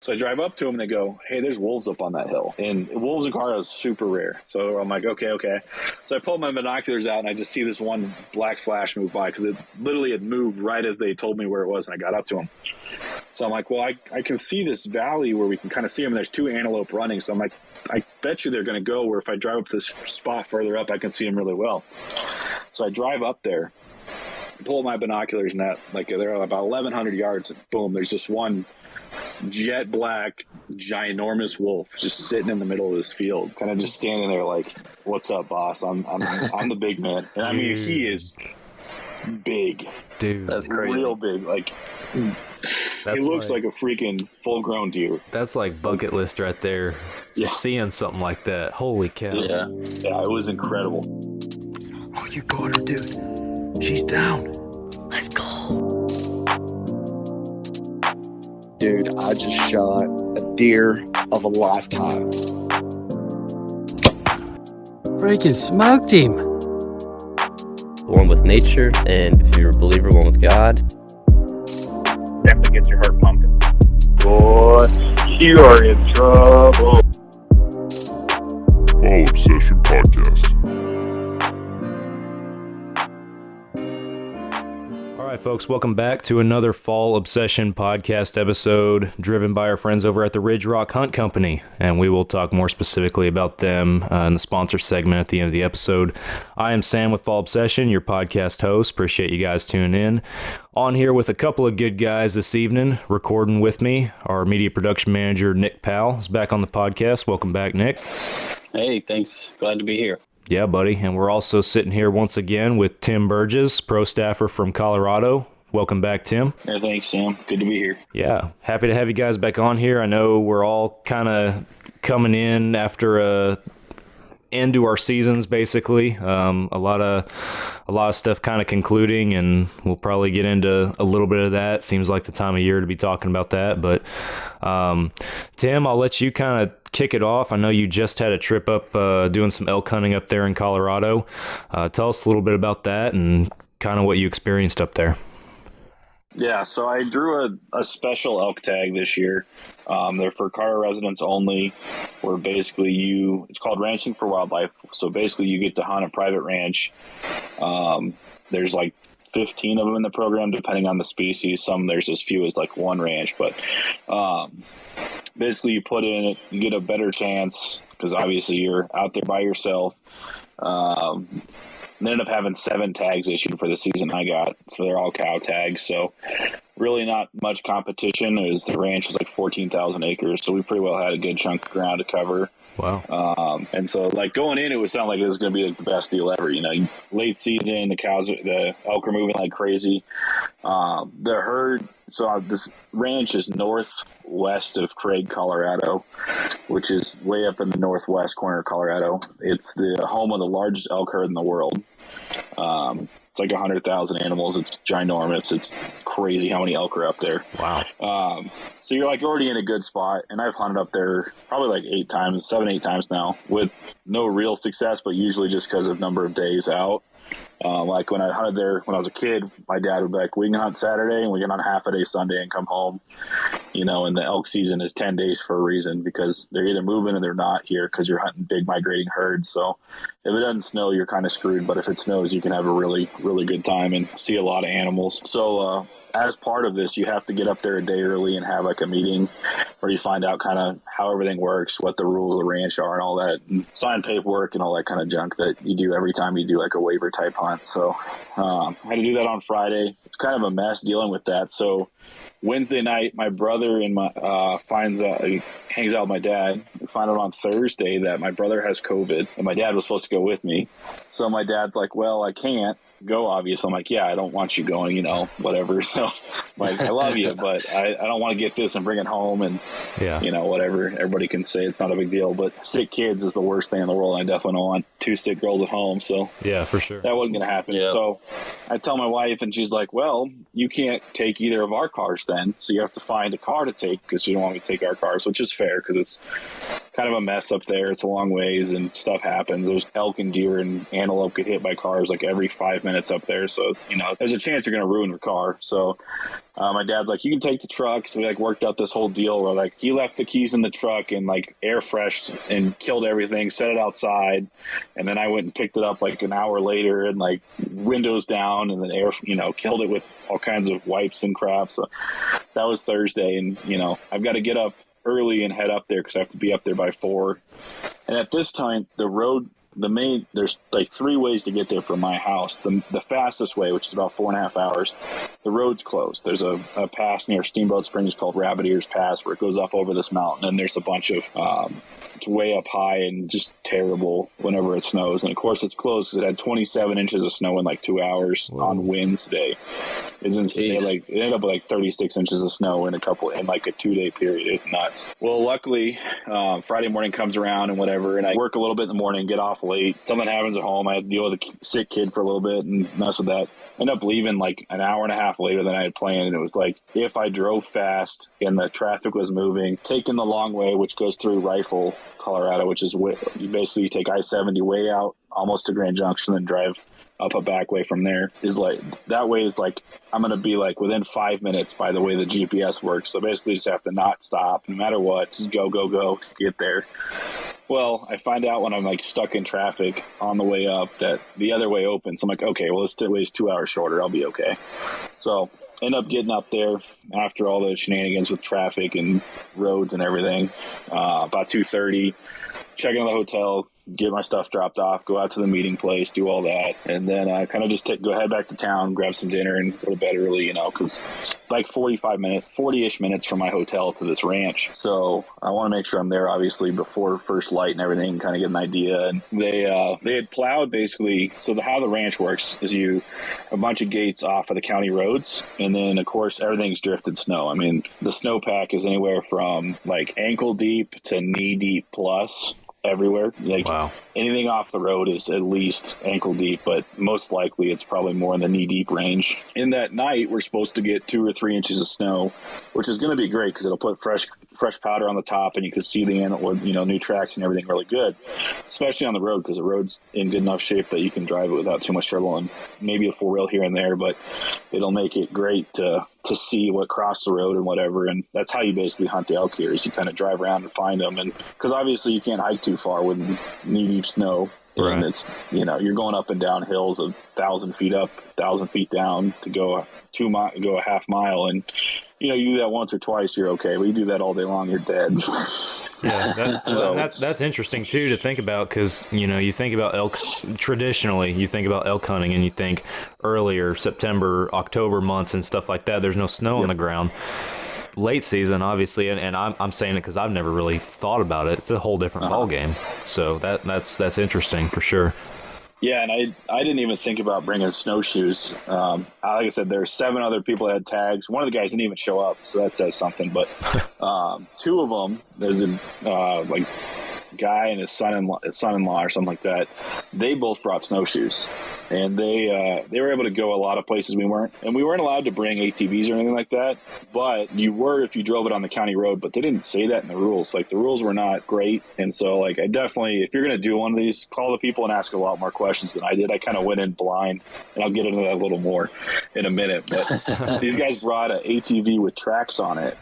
So I drive up to them and they go, hey, there's wolves up on that hill. And wolves in Colorado is super rare. So I'm like, okay. So I pull my binoculars out and I just see this one black flash move by because it literally had moved right as they told me where it was, and I got up to them. So I'm like, well, I can see this valley where we can kind of see them, and there's two antelope running. So I'm like, I bet you they're going to go where if I drive up this spot further up, I can see them really well. So I drive up there, pull my binoculars, and they're about 1,100 yards, and boom, there's just one jet black, ginormous wolf just sitting in the middle of this field, kind of just standing there like, what's up, boss? I'm the big man. And I mean, he is big. Dude. That's crazy. Real big. Like, he looks like a freaking full-grown deer. That's like bucket list right there. Just seeing something like that. Holy cow. Yeah, it was incredible. Oh, you got her, dude. She's down. Let's go. Dude, I just shot a deer of a lifetime. Freaking smoked him. One with nature, and if you're a believer, one with God. Definitely gets your heart pumping. Boy, you are in trouble. Fall Obsession Podcast. All right, folks, welcome back to another Fall Obsession Podcast episode driven by our friends over at the Ridge Rock Hunt Company, and we will talk more specifically about them in the sponsor segment at the end of the episode. I am Sam with Fall Obsession, your podcast host. Appreciate you guys tuning in. On here with a couple of good guys this evening, recording with me, our media production manager, Nick Powell, is back on the podcast. Welcome back, Nick. Hey, thanks. Glad to be here. Yeah, buddy. And we're also sitting here once again with Tim Berges, pro staffer from Colorado. Welcome back, Tim. Yeah, thanks, Sam. Good to be here. Yeah, happy to have you guys back on here. I know we're all kind of coming in after a end to our seasons, basically. A lot of stuff kind of concluding, and we'll probably get into a little bit of that. Seems like the time of year to be talking about that. But Tim, I'll let you kind of kick it off. I know you just had a trip up doing some elk hunting up there in Colorado. Tell us a little bit about that and kind of what you experienced up there. Yeah, so I drew a special elk tag this year. They're for Colorado residents only, where basically it's called Ranching for Wildlife. So basically you get to hunt a private ranch. There's like 15 of them in the program, depending on the species. Some there's as few as like one ranch, but basically you put in it, you get a better chance because obviously you're out there by yourself. Ended up having 7 tags issued for the season I got, so they're all cow tags. So really not much competition. The ranch was like 14,000 acres, so we pretty well had a good chunk of ground to cover. Wow. And so like going in, it was sounding like it was going to be like the best deal ever. You know, late season, the elk are moving like crazy. The herd. So this ranch is northwest of Craig, Colorado, which is way up in the northwest corner of Colorado. It's the home of the largest elk herd in the world. It's like 100,000 animals. It's ginormous. It's crazy how many elk are up there. Wow. So you're like already in a good spot. And I've hunted up there probably like 8 times now with no real success, but usually just because of number of days out. Like when I hunted there when I was a kid, my dad would be like, we can hunt Saturday and we can hunt half a day Sunday and come home, you know, and the elk season is 10 days for a reason because they're either moving or they're not here because you're hunting big migrating herds. So if it doesn't snow, you're kind of screwed. But if it snows, you can have a really, really good time and see a lot of animals. So, as part of this, you have to get up there a day early and have like a meeting where you find out kind of how everything works, what the rules of the ranch are and all that, and sign paperwork and all that kind of junk that you do every time you do like a waiver type hunt. So I had to do that on Friday. It's kind of a mess dealing with that. So Wednesday night, my brother and he hangs out with my dad. We find out on Thursday that my brother has COVID and my dad was supposed to go with me. So my dad's like, well, I can't go, obviously. I'm like, yeah, I don't want you going, you know, whatever. So like, I love you, but I don't want to get this and bring it home and, you know, whatever. Everybody can say it's not a big deal, but sick kids is the worst thing in the world. I definitely don't want 2 sick girls at home. So yeah, for sure. That wasn't going to happen. Yeah. So I tell my wife and she's like, well, you can't take either of our cars then. So you have to find a car to take because you don't want me to take our cars, which is fair because it's kind of a mess up there. It's a long ways and stuff happens. There's elk and deer and antelope get hit by cars like every 5 minutes up there. So, there's a chance you're going to ruin your car. So my dad's like, you can take the truck. So we worked out this whole deal where he left the keys in the truck and air freshed and killed everything, set it outside. And then I went and picked it up an hour later and windows down and then air, killed it with all kinds of wipes and crap. So that was Thursday. And, I've got to get up early and head up there because I have to be up there by 4. And at this time, the road, there's 3 ways to get there from my house. The fastest way, which is about 4.5 hours, the road's closed. There's a pass near Steamboat Springs called Rabbit Ears Pass where it goes up over this mountain, and there's a bunch of it's way up high and just terrible whenever it snows. And of course it's closed because it had 27 inches of snow in 2 hours on Wednesday. It ended up with 36 inches of snow in a 2-day period. It's nuts. Well, luckily, Friday morning comes around and whatever, and I work a little bit in the morning, get off late. Something happens at home. I had to deal with a sick kid for a little bit and mess with that. End up leaving an hour and a half later than I had planned, and it was if I drove fast and the traffic was moving, taking the long way, which goes through Rifle, Colorado, which is you take I-70 way out almost to Grand Junction and drive up a back way from there. That way is I'm going to be within 5 minutes by the way the GPS works. So basically just have to not stop no matter what, just go to get there. Well, I find out when I'm stuck in traffic on the way up that the other way opens. I'm okay, well, this way is 2 hours shorter. I'll be okay. So end up getting up there after all those shenanigans with traffic and roads and everything. About 2:30, check into the hotel, get my stuff dropped off, go out to the meeting place, do all that, and then kind of just go head back to town, grab some dinner, and go to bed early, because it's 40-ish minutes from my hotel to this ranch. So I want to make sure I'm there, obviously, before first light and everything, kind of get an idea. And they had plowed basically. So how the ranch works is a bunch of gates off of the county roads, and then of course everything's drifted snow. I mean, the snowpack is anywhere from ankle deep to knee deep plus. Everywhere. Wow. Anything off the road is at least ankle deep, but most likely it's probably more in the knee deep range. In that night, we're supposed to get 2 or 3 inches of snow, which is going to be great because it'll put fresh powder on the top, and you can see the new tracks and everything really good, especially on the road because the road's in good enough shape that you can drive it without too much trouble, and maybe a 4-wheel here and there, but it'll make it great to see what crossed the road and whatever. And that's how you basically hunt the elk here, is you kind of drive around and find them. And because obviously you can't hike too far with knee deep snow. Right. And it's, you're going up and down hills 1,000 feet up, 1,000 feet down to go a half mile. And, you do that once or twice, you're okay. But you do that all day long, you're dead. Yeah, that's interesting too to think about, because you think about elk traditionally. You think about elk hunting, and you think earlier September, October months and stuff like that. There's no snow on the ground. Late season, obviously, and I'm saying it because I've never really thought about it. It's a whole different ball game. So that's interesting for sure. Yeah, and I didn't even think about bringing snowshoes. Like I said, there's 7 other people that had tags. One of the guys didn't even show up, so that says something. But 2 of them, there's a guy and his son-in-law or something like that. They both brought snowshoes, and they were able to go a lot of places we weren't allowed to bring ATVs or anything like that. But you were if you drove it on the county road. But they didn't say that in the rules. The rules were not great, and so I definitely, if you're going to do one of these, call the people and ask a lot more questions than I did. I kind of went in blind, and I'll get into that a little more in a minute. But these guys brought an ATV with tracks on it.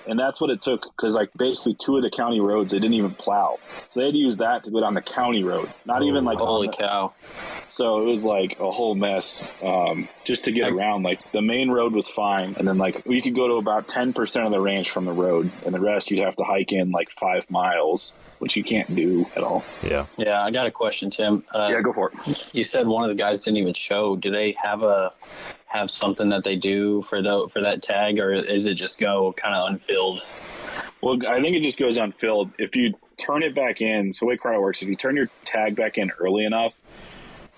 And that's what it took, because basically 2 of the county roads they didn't even plow, so they had to use that to go down the county road. Not even holy cow! So it was a whole mess just to get around. The main road was fine, and then you could go to about 10% of the ranch from the road, and the rest you'd have to hike in 5 miles, which you can't do at all. Yeah. Yeah, I got a question, Tim. Yeah, go for it. You said one of the guys didn't even show. Do they have something that they do for that tag, or is it just go kind of unfilled? Well, I think it just goes unfilled. If you turn it back in, so the way crowd works, if you turn your tag back in early enough,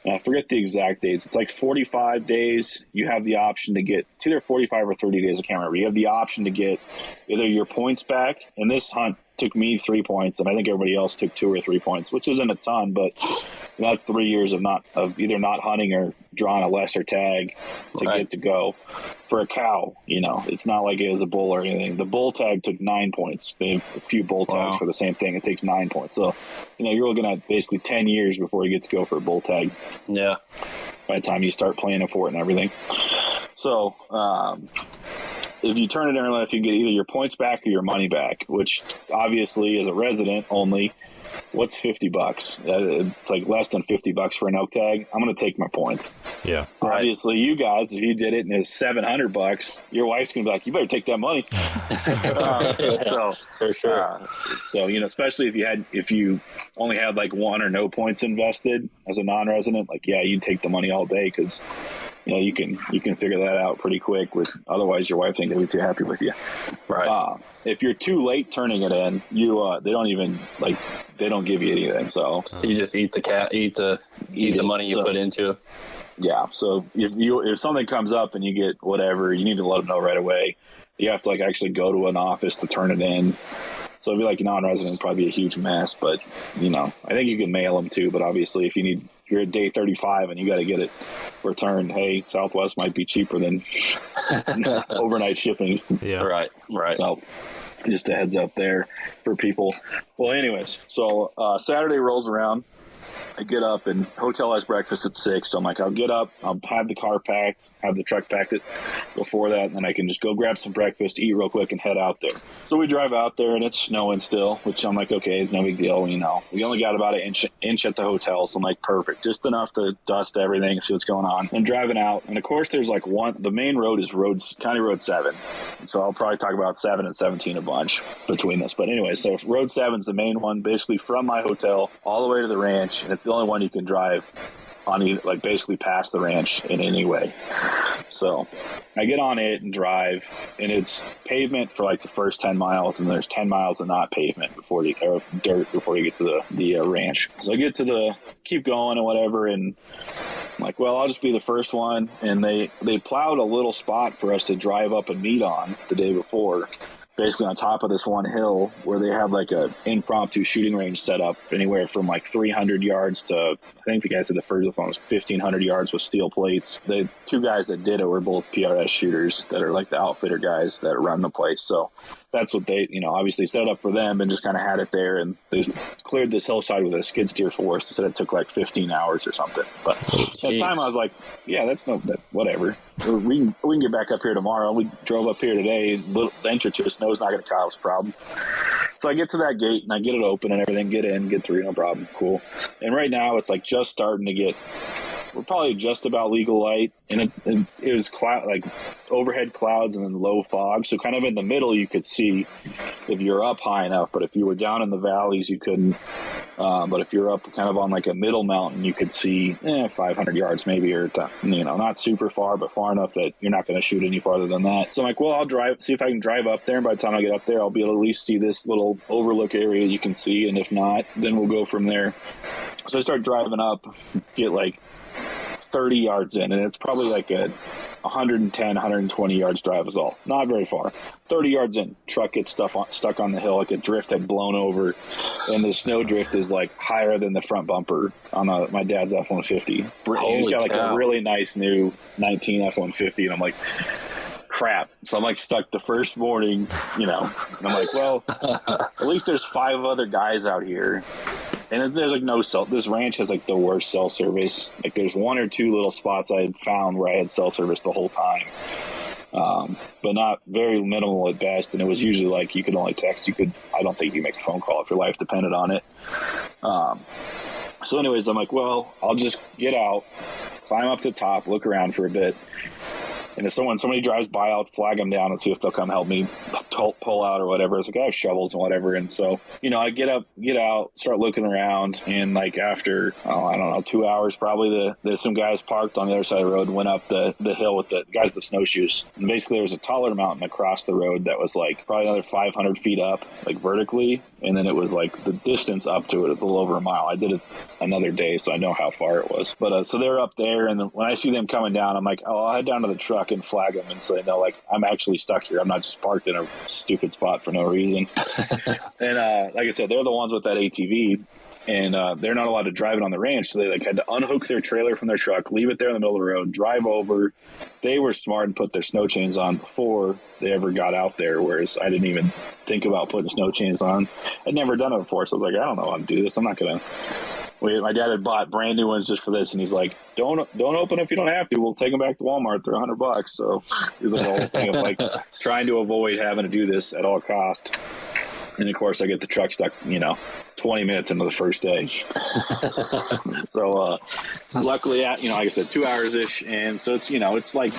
I forget the exact dates. It's 45 days. You have the option to get, it's either 45 or 30 days. I can't remember. You have the option to get either your points back. In this hunt, took me 3 points, and I think everybody else took 2 or 3 points, which isn't a ton, but that's 3 years of either not hunting or drawing a lesser tag to get to go. For a cow, it's not like it was a bull or anything. The bull tag took 9 points. They have a few bull tags for the same thing. It takes 9 points. So, you're looking at basically 10 years before you get to go for a bull tag. Yeah. By the time you start planning for it and everything. So, if you turn it in early enough, you can get either your points back or your money back, which obviously as a resident only, what's $50? It's like less than $50 for an elk tag. I'm going to take my points. Yeah. Obviously, you guys, if you did it and it's $700, your wife's going to be like, you better take that money. So, for sure. Especially if you only had like 1 or no points invested as a non-resident, you'd take the money all day because you can figure that out pretty quick. Otherwise, your wife ain't gonna be too happy with you. Right. If you're too late turning it in, they don't give you anything. So you just eat the money you put into it. Yeah. So if something comes up and you get whatever, you need to let them know right away. You have to actually go to an office to turn it in. So it'd be like non-resident, probably be a huge mess. But I think you can mail them too. But obviously, if you're at day 35 and you got to get it returned, hey, Southwest might be cheaper than overnight shipping. Yeah. Right. So just a heads up there for people. Well, anyways, so Saturday rolls around. I get up and hotel has breakfast at 6. So I'm like, I'll get up, I'll have the car packed, have the truck packed before that, and then I can just go grab some breakfast, eat real quick, and head out there. So we drive out there, and it's snowing still, which I'm like, okay, it's no big deal. We only got about an inch at the hotel, so I'm like, perfect, just enough to dust everything, see what's going on. I'm driving out, and of course, there's the main road is County Road 7. So I'll probably talk about 7 and 17 a bunch between this. But anyway, so Road 7's the main one, basically from my hotel all the way to the ranch, and it's the only one you can drive on, basically past the ranch in any way. So I get on it and drive, and it's pavement for the first 10 miles, and there's 10 miles of not pavement or dirt before you get to the ranch. So I get to keep going and whatever, and I'm like, well, I'll just be the first one. And they plowed a little spot for us to drive up and meet on the day before, basically on top of this one hill where they have a impromptu shooting range set up anywhere from 300 yards to, I think the guy said the first one was 1,500 yards with steel plates. The 2 guys that did it were both PRS shooters that are the outfitter guys that run the place. So that's what they, obviously set up for them and just kind of had it there. And they cleared this hillside with a skid steer force. They said it took 15 hours or something. But at the time I was like, yeah, whatever. We can get back up here tomorrow. We drove up here today. The inch or two of snow is not going to cause a problem. So I get to that gate and I get it open and everything. Get in, get through, no problem. Cool. And right now it's just starting to get. We're probably just about legal light, and it was overhead clouds and then low fog. So kind of in the middle, you could see if you're up high enough. But if you were down in the valleys, you couldn't. But if you're up kind of on a middle mountain, you could see 500 yards maybe, or not super far, but far enough that you're not going to shoot any farther than that. So I'm like, well, I'll see if I can drive up there, and by the time I get up there, I'll be able to at least see this little overlook area you can see, and if not, then we'll go from there. So I start driving up, get 30 yards in, and it's probably a 110, 120 yards drive is all. Not very far. 30 yards in, truck gets stuck on the hill, a drift had blown over, and the snow drift is higher than the front bumper on my dad's F-150. He's got a really nice new 19 F-150, and I'm like, crap. So I'm stuck the first morning, and I'm like, well, at least there's 5 other guys out here. And there's no cell. This ranch has the worst cell service. There's 1 or 2 little spots I had found where I had cell service the whole time, but not very minimal at best. And it was usually you could only text. I don't think you make a phone call if your life depended on it. So anyways, I'm like, well, I'll just get out, climb up to the top, look around for a bit. And if somebody drives by, I'll flag them down and see if they'll come help me pull out or whatever. It's I have shovels and whatever. And so, I get out, start looking around. And after, I don't know, 2 hours, probably there's some guys parked on the other side of the road, went up the hill with the guys with snowshoes. And basically there was a taller mountain across the road that was probably another 500 feet up, vertically. And then it was the distance up to it is a little over a mile. I did it another day, so I know how far it was. But so they're up there. And when I see them coming down, I'm like, oh, I'll head down to the truck truck and flag them and say, no, like, I'm actually stuck here. I'm not just parked in a stupid spot for no reason. And like I said, they're the ones with that ATV. And they're not allowed to drive it on the ranch, so they like had to unhook their trailer from their truck, leave it there in the middle of the road, drive over. They were smart and put their snow chains on before they ever got out there, whereas I didn't even think about putting snow chains on. I'd never done it before, so I was like, I don't know how to do this. I'm not gonna. My dad had bought brand new ones just for this, and he's like, "Don't open if you don't have to. We'll take them back to Walmart. They're $100." So it was like a whole thing of like trying to avoid having to do this at all cost. And of course, I get the truck stuck, 20 minutes into the first day. So luckily, like I said, 2 hours ish, and so it's it's like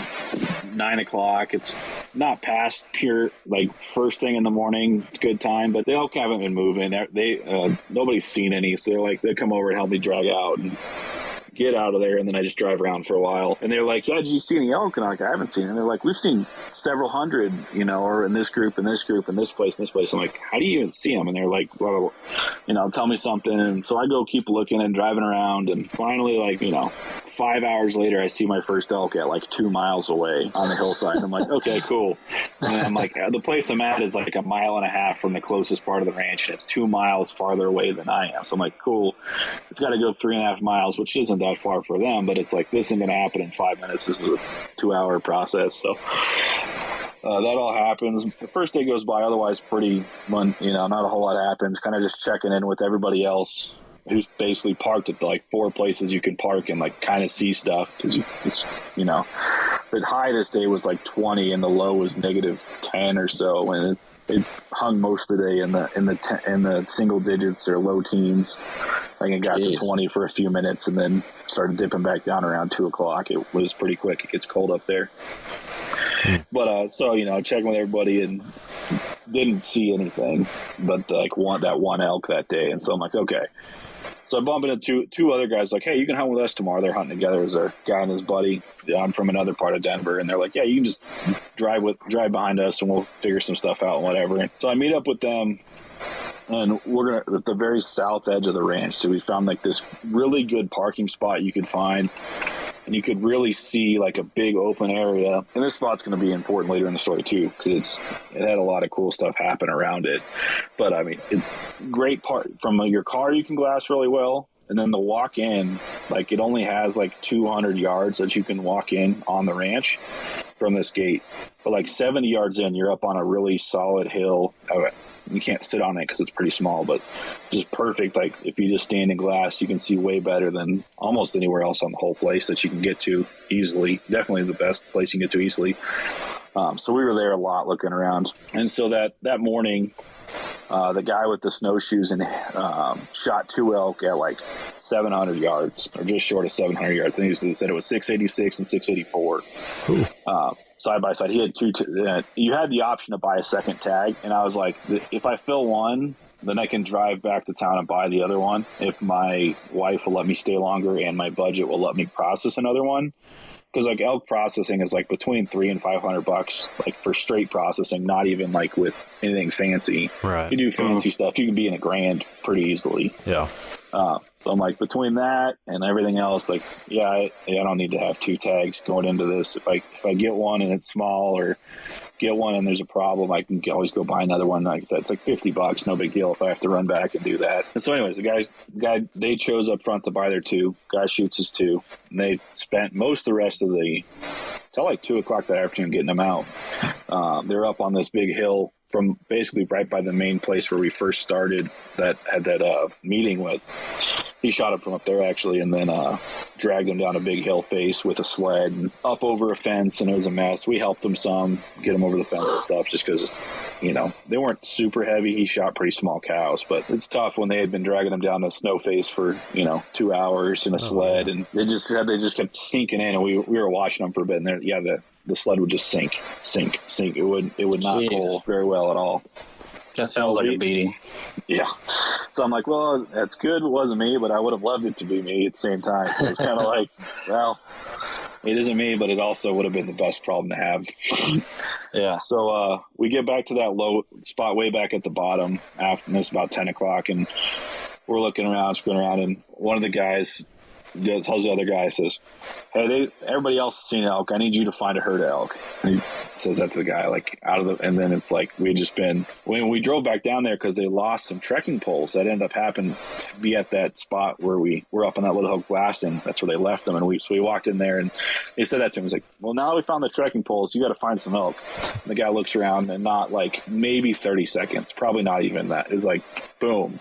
9 o'clock. It's not past pure like first thing in the morning. It's good time, but they all haven't been moving. They nobody's seen any, so they're like they come over and help me drag out and get out of there, and then I just drive around for a while. And they're like, yeah, did you see any elk? And I'm like, I haven't seen it. And they're like, we've seen several hundred, or in this group, and this group, and this place, and this place. I'm like, how do you even see them? And they're like, well, tell me something. And so I go keep looking and driving around, and finally, 5 hours later, I see my first elk at like 2 miles away on the hillside. I'm like, okay, cool. And I'm like, the place I'm at is like 1.5 miles from the closest part of the ranch, and it's 2 miles farther away than I am. So I'm like, cool. It's got to go 3.5 miles, which isn't that far for them, but it's like, this isn't going to happen in 5 minutes. This is a 2-hour process. So that all happens. The first day goes by otherwise pretty, not a whole lot happens. Kind of just checking in with everybody else who's basically parked at like 4 places you can park and like kind of see stuff, because it's the high this day was like 20 and the low was negative 10 or so, and it hung most of the day in the single digits or low teens. Like it got to 20 for a few minutes and then started dipping back down around 2 o'clock. It was pretty quick. It gets cold up there. But so checking with everybody and didn't see anything but that one elk that day. And so I'm like, okay. So I bump into two other guys like, hey, you can hunt with us tomorrow. They're hunting together. There's a guy and his buddy. I'm from another part of Denver, and they're like, yeah, you can just drive behind us and we'll figure some stuff out and whatever. And so I meet up with them, and we're gonna at the very south edge of the ranch. So we found like this really good parking spot you could find. And you could really see like a big open area. And this spot's going to be important later in the story too, because it had a lot of cool stuff happen around it. But I mean, it's great part from your car. You can glass really well. And then the walk in, like it only has like 200 yards that you can walk in on the ranch from this gate. But like 70 yards in, you're up on a really solid hill. You can't sit on it because it's pretty small, but just perfect. Like if you just stand in glass, you can see way better than almost anywhere else on the whole place that you can get to easily. Definitely the best place you can get to easily. So we were there a lot looking around. And so that morning, the guy with the snowshoes and shot 2 elk at like 700 yards, or just short of 700 yards. I think he said it was 686 and 684. Side by side. He had two. You had the option to buy a second tag, and I was like, if I fill one, then I can drive back to town and buy the other one. If my wife will let me stay longer and my budget will let me process another one. Because like elk processing is like between $300 and $500, like for straight processing, not even like with anything fancy. Right. You do fancy stuff, you can be in $1,000 pretty easily. Yeah. So I'm like, between that and everything else, like, I don't need to have 2 tags going into this. If I get one and it's small, or get one and there's a problem, I can always go buy another one. Like I said, it's like $50, no big deal if I have to run back and do that. And so anyways, the guy, they chose up front to buy their 2. Guy shoots his 2. And they spent most of the rest of till like 2 o'clock that afternoon getting them out. They're up on this big hill from basically right by the main place where we first started that had that meeting with. He shot it from up there actually, and then dragged him down a big hill face with a sled and up over a fence, and it was a mess. We helped him some, get him over the fence and stuff, just because they weren't super heavy. He shot pretty small cows, but it's tough when they had been dragging him down a snow face for 2 hours in a sled, and they just kept sinking in, and we were watching them for a bit, and the sled would just sink. It would not pull very well at all. That sounds like a beating. Yeah. So I'm like, well, that's good. It wasn't me, but I would have loved it to be me at the same time. So it's kind of like, well, it isn't me, but it also would have been the best problem to have. Yeah. So we get back to that low spot way back at the bottom after this, about 10 o'clock, and we're looking around, screwing around, and one of the guys tells the other guy, says, hey, everybody else has seen elk. I need you to find a herd of elk. And he says that to the guy, like, and then it's like, we had just been, when we drove back down there because they lost some trekking poles that ended up happening to be at that spot where we were up on that Little Hill blasting. That's where they left them. And so we walked in there and he said that to him. He's like, well, now that we found the trekking poles, you got to find some elk. And the guy looks around and not like maybe 30 seconds, probably not even that. It's like, boom.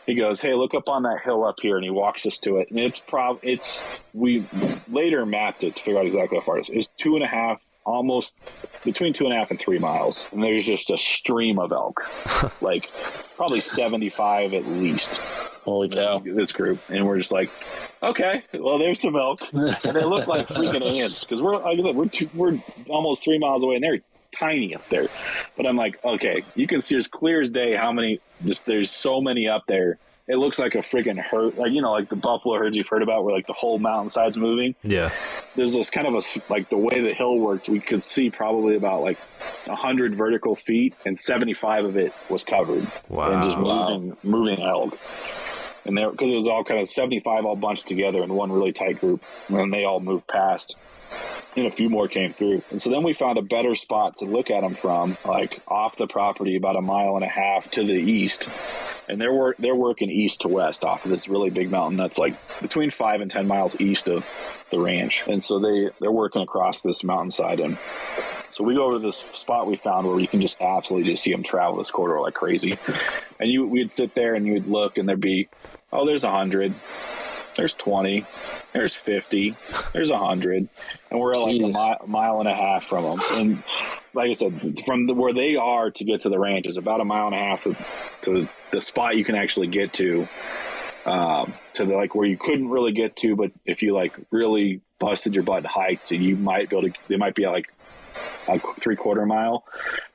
He goes, hey, look up on that hill up here. And he walks us to it. And we later mapped it to figure out exactly how far it is. It's 2.5, almost between 2.5 and 3 miles. And there's just a stream of elk, like probably 75 at least. Holy cow. This group. And we're just like, okay, well, there's some elk. And they look like freaking ants because we're, like I said, we're almost 3 miles away and they're tiny up there. But I'm like, okay, you can see as clear as day how many, there's so many up there. It looks like a freaking herd, like, like the buffalo herds you've heard about where like the whole mountainside's moving. Yeah. There's this kind of like the way the hill worked, we could see probably about like 100 vertical feet and 75 of it was covered. Wow. And just moving elk. And because it was all kind of 75 all bunched together in one really tight group. And they all moved past. And a few more came through. And so then we found a better spot to look at them from, like off the property about 1.5 miles to the east. And they're working east to west off of this really big mountain that's like between 5 and 10 miles east of the ranch. And so they're working across this mountainside. And so we go over to this spot we found where you can just absolutely just see them travel this corridor like crazy. And we'd sit there and you'd look and there'd be, oh, there's 100. There's 20. There's 50. There's 100. And we're like a mile and a half from them. And like I said, from where they are to get to the ranch is about 1.5 miles to the spot you can actually get to like where you couldn't really get to, but if you like really busted your butt and hiked, you might be able to. They might be like a 3/4 mile,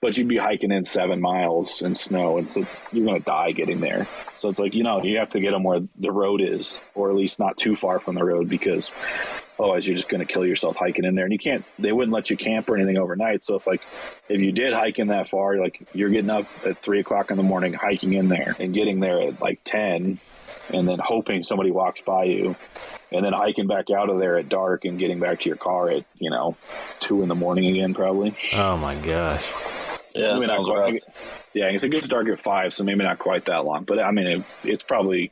but you'd be hiking in 7 miles in snow, and so you're gonna die getting there. So it's like you have to get them where the road is, or at least not too far from the road, because otherwise you're just gonna kill yourself hiking in there. And they wouldn't let you camp or anything overnight. So if you did hike in that far, you're getting up at 3 o'clock in the morning, hiking in there, and getting there at like 10, and then hoping somebody walks by you, and then hiking back out of there at dark and getting back to your car at 2 in the morning again, probably. Oh my gosh. Yeah, maybe not quite. Yeah, it gets dark at 5, so maybe not quite that long. But I mean, it's probably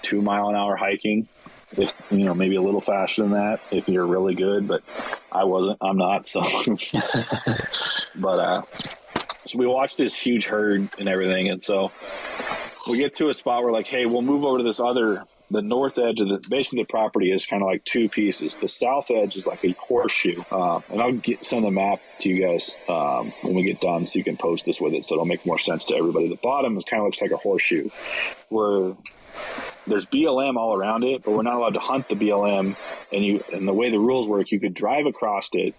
2 mile an hour hiking. If maybe a little faster than that if you're really good, but I'm not. So, but so we watched this huge herd and everything, and so we get to a spot where like, hey, we'll move over to the north edge of basically the property is kind of like 2 pieces. The south edge is like a horseshoe, and I'll send a map to you guys when we get done, so you can post this with it, so it'll make more sense to everybody. The bottom kind of looks like a horseshoe, where there's BLM all around it, but we're not allowed to hunt the BLM. And the way the rules work, you could drive across it,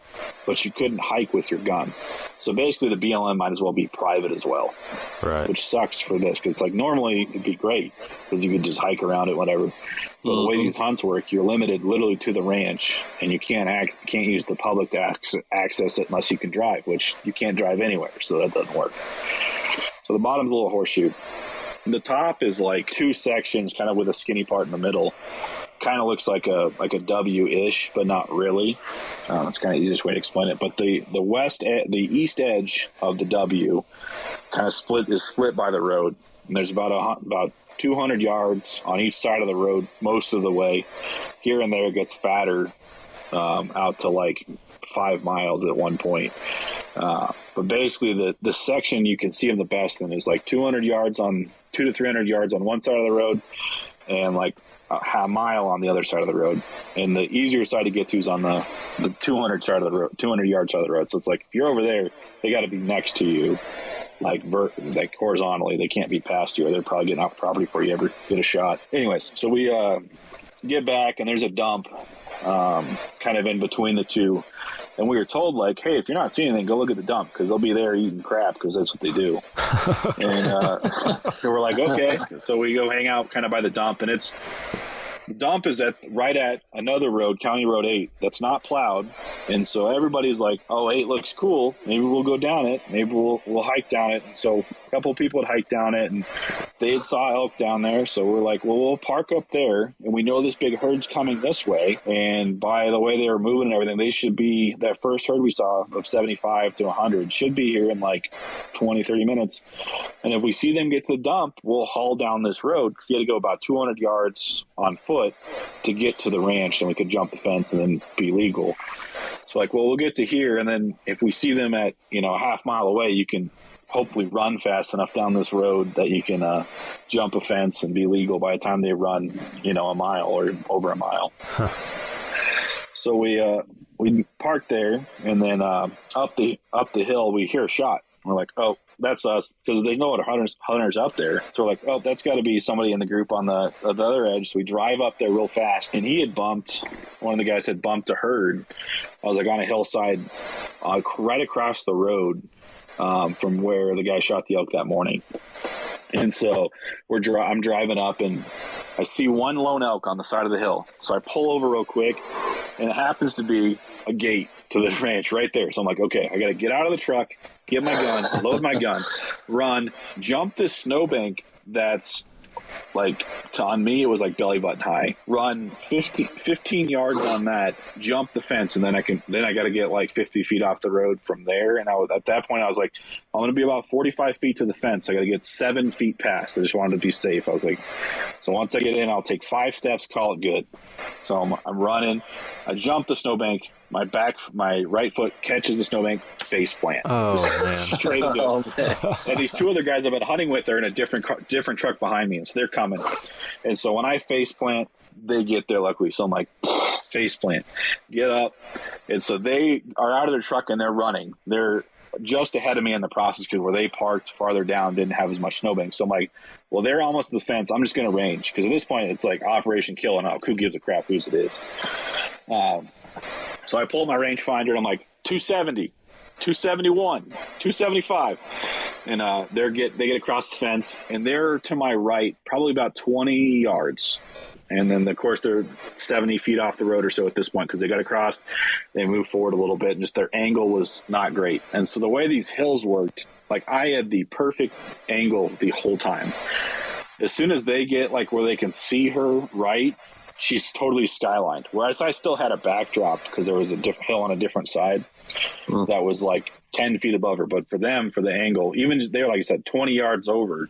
but you couldn't hike with your gun. So basically, the BLM might as well be private as well, right? Which sucks for this, because it's like normally it'd be great because you could just hike around it, whatever. But the way these hunts work, you're limited literally to the ranch, and you can't use the public to access it unless you can drive, which you can't drive anywhere, so that doesn't work. So the bottom's a little horseshoe. The top is like 2 sections, kind of with a skinny part in the middle. Kind of looks like a W-ish, but not really. It's kind of the easiest way to explain it. But the east edge of the W kind of split by the road. And there's about 200 yards on each side of the road most of the way. Here and there it gets fatter out to like 5 miles at one point. But basically the section you can see them the best in is like 200 to 300 yards on one side of the road, and like a mile on the other side of the road. And the easier side to get to is on the 200 side of the road, 200 yard side of the road. So it's like, if you're over there, they got to be next to you, like horizontally. They can't be past you, or they're probably getting off property before you ever get a shot. Anyways, so we get back, and there's a dump kind of in between the two. And we were told, like, hey, if you're not seeing anything, go look at the dump, because they'll be there eating crap, because that's what they do. And so we're like, okay. So we go hang out kind of by the dump, and the dump is right at another road, County Road 8, that's not plowed. And so everybody's like, oh, 8 looks cool. Maybe we'll go down it. Maybe we'll hike down it. And so a couple of people had hiked down it, and they saw elk down there, so we're like, well, we'll park up there, and we know this big herd's coming this way. And by the way they were moving and everything, they should be, that first herd we saw of 75 to 100 should be here in like 20, 30 minutes. And if we see them get to the dump, we'll haul down this road. You had to go about 200 yards on foot to get to the ranch, and we could jump the fence and then be legal. So like, well, we'll get to here, and then if we see them at, a half mile away, you can hopefully run fast enough down this road that you can jump a fence and be legal by the time they run, a mile or over a mile. So we parked there, and then up the hill we hear a shot. We're like, oh, that's us, because there's no other hunters up there. So we're like, oh, that's got to be somebody in the group on the other edge. So we drive up there real fast, and one of the guys had bumped a herd. I was like on a hillside right across the road from where the guy shot the elk that morning. And so I'm driving up, and I see one lone elk on the side of the hill. So I pull over real quick, and it happens to be a gate to the ranch right there. So I'm like, okay, I got to get out of the truck, get my gun, load my gun, run, jump this snowbank that's like, on me, it was like belly button high. Run 15 yards on that, jump the fence, and then I got to get like 50 feet off the road from there. And at that point, I was like, I'm going to be about 45 feet to the fence. I got to get 7 feet past. I just wanted to be safe. I was like, so once I get in, I'll take 5 steps, call it good. So I'm running. I jump the snowbank. My right foot catches the snowbank, face plant. Oh, man. Straight into it. And these two other guys I've been hunting with are in a different truck behind me, and so they're coming. And so when I face plant, they get there luckily. So I'm like, face plant, get up. And so they are out of their truck, and they're running. They're just ahead of me in the process, because where they parked farther down didn't have as much snowbank. So I'm like, well, they're almost to the fence. I'm just going to range, because at this point it's like Operation Kill and Elk. Who gives a crap whose it is? So I pulled my rangefinder, and I'm like, 270, 271, 275. And they get across the fence, and they're to my right, probably about 20 yards. And then, of course, they're 70 feet off the road or so at this point, because they got across. They moved forward a little bit, and just their angle was not great. And so the way these hills worked, like, I had the perfect angle the whole time. As soon as they get, like, where they can see her right, she's totally skylined. Whereas I still had a backdrop, because there was a different hill on a different side that was like 10 feet above her. But for them, for the angle, even they were, like I said, 20 yards over,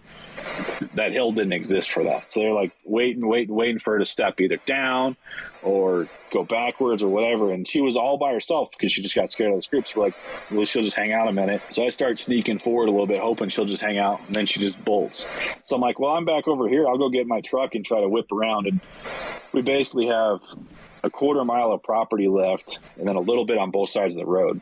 that hill didn't exist for that. So they're like waiting for her to step either down or go backwards or whatever. And she was all by herself, because she just got scared of this group. So we're like, well, she'll just hang out a minute. So I start sneaking forward a little bit, hoping she'll just hang out. And then she just bolts. So I'm like, well, I'm back over here. I'll go get my truck and try to whip around. And we basically have a quarter mile of property left, and then a little bit on both sides of the road.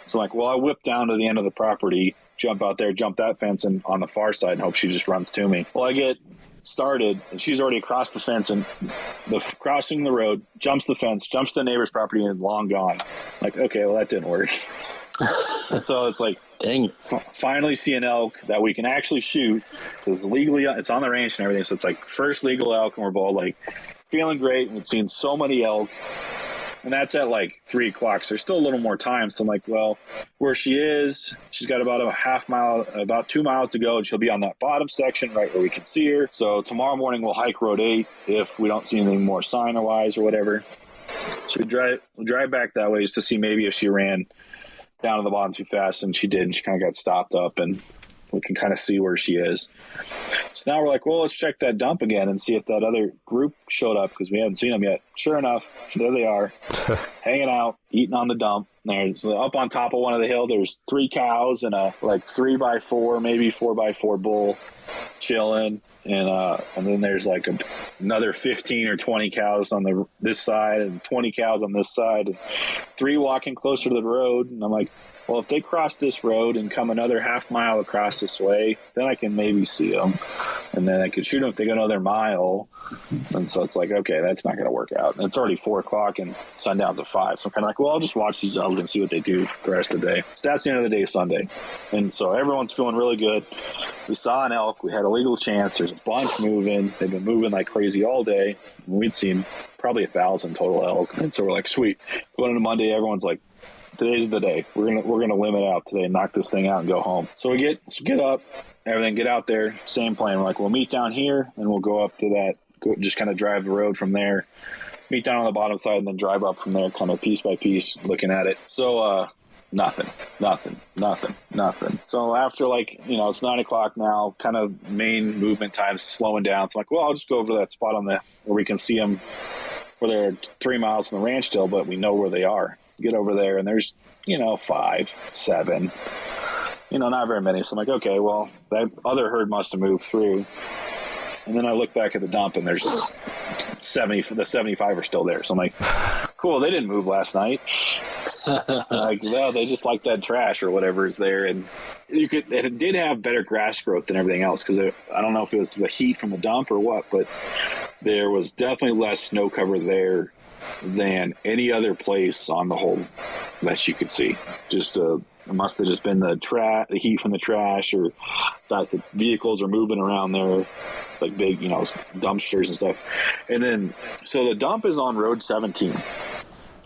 So I'm like, well, I whip down to the end of the property, jump out there, jump that fence and on the far side, and hope she just runs to me. Well, I get started, and she's already across the fence, and crossing the road, jumps the fence, jumps the neighbor's property, and long gone. Like, okay, well, that didn't work. So it's like, Dang. Finally see an elk that we can actually shoot. It's legally, it's on the ranch and everything. So it's like first legal elk, and we're both like feeling great. And we've seen so many elk, and that's at like 3 o'clock. So there's still a little more time. So I'm like, well, where she is, she's got about a half mile, about 2 miles to go, and she'll be on that bottom section right where we can see her. So tomorrow morning we'll hike Road 8 if we don't see anything more sign or wise or whatever. So we'll drive back that way just to see maybe if she ran down to the bottom too fast, and she did, and she kind of got stopped up, and we can kind of see where she is. So now we're like, well, let's check that dump again and see if that other group showed up, because we haven't seen them yet. Sure enough, there they are, hanging out, eating on the dump. There's up on top of one of the hill, there's 3 cows and a like 3x4, maybe 4x4 bull chilling. And then there's like another 15 or 20 cows on this side, and 20 cows on this side, and 3 walking closer to the road. And I'm like, well, if they cross this road and come another half mile across this way, then I can maybe see them. And then I could shoot them if they go another mile. And so it's like, okay, that's not going to work out. And it's already 4 o'clock and sundown's at 5. So I'm kind of like, well, I'll just watch these elk and see what they do the rest of the day. So that's the end of the day, Sunday. And so everyone's feeling really good. We saw an elk. We had a legal chance. There's a bunch moving. They've been moving like crazy all day. And we'd seen probably 1,000 total elk. And so we're like, sweet. Going into Monday, everyone's like today's the day. We're gonna limit out today, knock this thing out, and go home. So we get up, everything, get out there. Same plan. We're like, we'll meet down here, and we'll go up to that. Just kind of drive the road from there. Meet down on the bottom side, and then drive up from there, kind of piece by piece, looking at it. So nothing. So after it's 9 o'clock now, kind of main movement time's slowing down. So I'm like, well, I'll just go over to that spot where we can see them, where they're 3 miles from the ranch still, but we know where they are. Get over there, and there's 5, 7, not very many. So I'm like, okay, well, that other herd must have moved through. And then I look back at the dump, and there's 75 are still there. So I'm like, cool, they didn't move last night. Like, no, they just like that trash or whatever is there. And it did have better grass growth than everything else, because I don't know if it was the heat from the dump or what, but there was definitely less snow cover there than any other place on the whole that you could see. Just it must have just been the heat from the trash, or that the vehicles are moving around there, like big, dumpsters and stuff. And then, so the dump is on Road 17.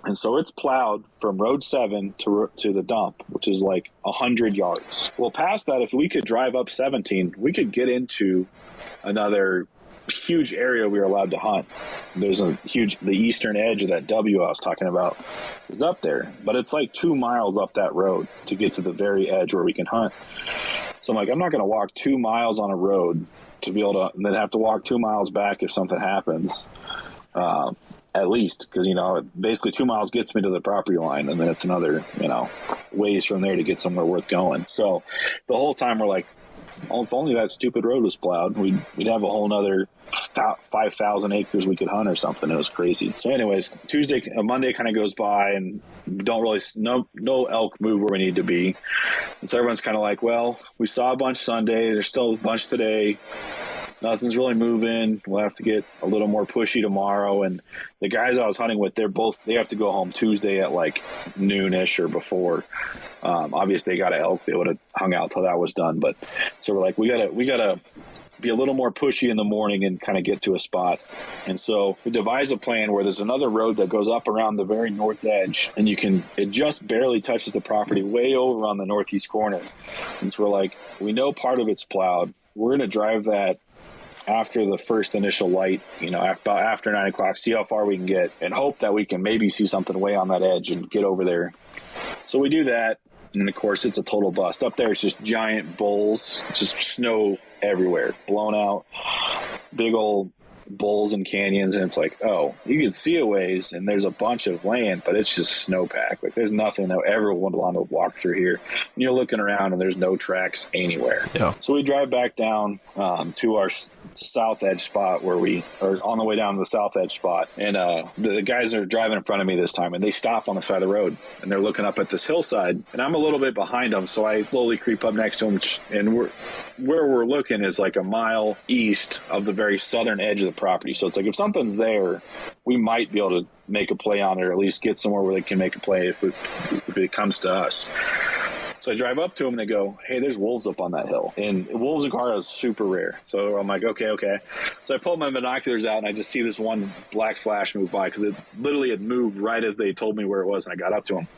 And so it's plowed from Road 7 to the dump, which is like 100 yards. Well, past that, if we could drive up 17, we could get into another huge area we were allowed to hunt. There's the eastern edge of that W I was talking about is up there, but it's like 2 miles up that road to get to the very edge where we can hunt. So I'm like, I'm not going to walk 2 miles on a road to be able to, and then have to walk 2 miles back if something happens. At least, because basically 2 miles gets me to the property line, and then it's another ways from there to get somewhere worth going. So the whole time we're like, oh, if only that stupid road was plowed, we'd have a whole nother 5,000 acres we could hunt or something. It was crazy. So anyways, Monday kind of goes by, and don't really no elk move where we need to be. And so everyone's kind of like, well, we saw a bunch Sunday, there's still a bunch today. Nothing's really moving. We'll have to get a little more pushy tomorrow. And the guys I was hunting with, they have to go home Tuesday at like noonish or before. Obviously they got an elk. They would have hung out till that was done. But so we're like, we gotta be a little more pushy in the morning and kind of get to a spot. And so we devised a plan where there's another road that goes up around the very north edge, and it just barely touches the property way over on the northeast corner. And so we're like, we know part of it's plowed. We're going to drive that after the first initial light, after 9 o'clock, see how far we can get, and hope that we can maybe see something way on that edge and get over there. So we do that, and of course it's a total bust. Up there it's just giant bowls, just snow everywhere, blown out, big old bowls and canyons, and it's like, oh, you can see a ways, and there's a bunch of land, but it's just snowpack. Like, there's nothing that ever would want to walk through here. And you're looking around, and there's no tracks anywhere. Yeah. So we drive back down to our south edge spot where we are on the way down to the south edge spot. And the guys are driving in front of me this time, and they stop on the side of the road, and they're looking up at this hillside, and I'm a little bit behind them. So I slowly creep up next to them, and where we're looking is like a mile east of the very southern edge of the property. So it's like, if something's there, we might be able to make a play on it, or at least get somewhere where they can make a play if it comes to us. So I drive up to them, and they go, hey, there's wolves up on that hill. And wolves in Colorado is super rare. So I'm like, okay. So I pull my binoculars out, and I just see this one black flash move by, because it literally had moved right as they told me where it was, and I got up to them.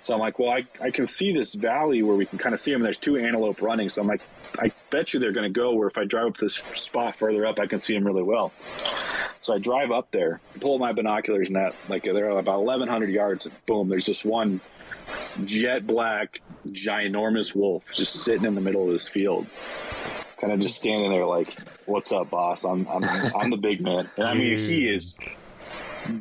So I'm like, well, I can see this valley where we can kind of see them, and there's 2 antelope running. So I'm like, I bet you they're going to go where if I drive up this spot further up, I can see them really well. So I drive up there, pull my binoculars, and they're about 1,100 yards, and boom, there's this one jet black, ginormous wolf just sitting in the middle of this field, kind of just standing there like, what's up, boss? I'm the big man. And I mean, he is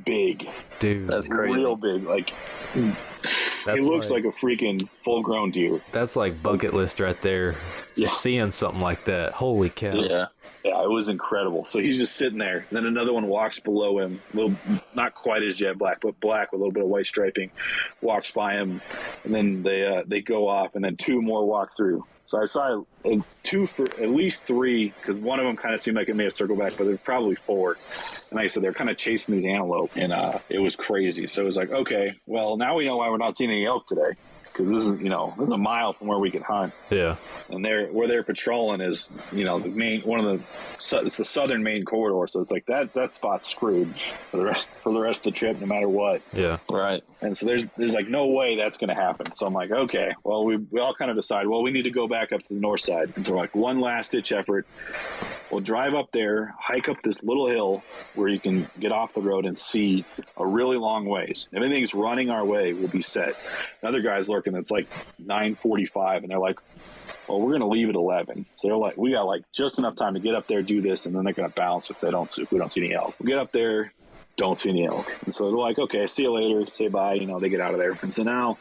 big. Dude. That's crazy. Real big. Like, he looks like a freaking full-grown deer. That's like bucket list right there. Just seeing something like that. Holy cow. Yeah, it was incredible. So he's just sitting there. Then another one walks below him, not quite as jet black, but black with a little bit of white striping, walks by him, and then they go off, and then 2 more walk through. So I saw 2 for at least 3, because one of them kind of seemed like it may have circled back, but there's probably 4. And like I said, they're kind of chasing these antelope, and it was crazy. So it was like, okay, well, now we know why we're not seeing any elk today. because this is a mile from where we can hunt. Yeah. And where they're patrolling is, the main it's the southern main corridor. So it's like that spot's screwed for the rest of the trip, no matter what. Yeah. Right. And so there's like no way that's going to happen. So I'm like, okay, well, we all kind of decide, well, we need to go back up to the north side. And so we're like, one last ditch effort. We'll drive up there, hike up this little hill where you can get off the road and see a really long ways. If anything's running our way, we'll be set. Another guy's lurking. It's like 9:45, and they're like, well, we're going to leave at 11. So they're like, we got like just enough time to get up there, do this, and then they're going to bounce if we don't see any elk. We get up there, don't see any elk. And so they're like, okay, see you later, say bye. They get out of there. And so now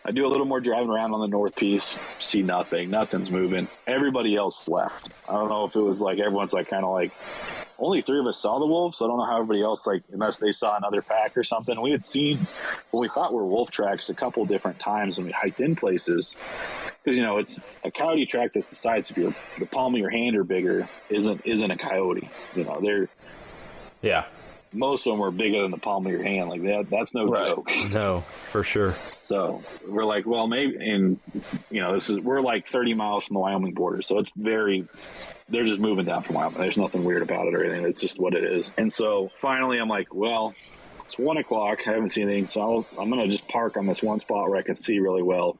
I do a little more driving around on the north piece, see nothing's moving. Everybody else left. I don't know if it was like everyone's like kind of like, only 3 of us saw the wolves, so I don't know how everybody else, like, unless they saw another pack or something. We had seen what we thought were wolf tracks a couple different times when we hiked in places. Because, it's a coyote track that's the size of the palm of your hand or bigger isn't a coyote. Yeah. Most of them were bigger than the palm of your hand. Like that's no joke. No, for sure. So we're like, well, maybe, and we're like 30 miles from the Wyoming border. So they're just moving down from Wyoming. There's nothing weird about it or anything. It's just what it is. And so finally I'm like, well, it's 1 o'clock. I haven't seen anything. So I'm going to just park on this one spot where I can see really well,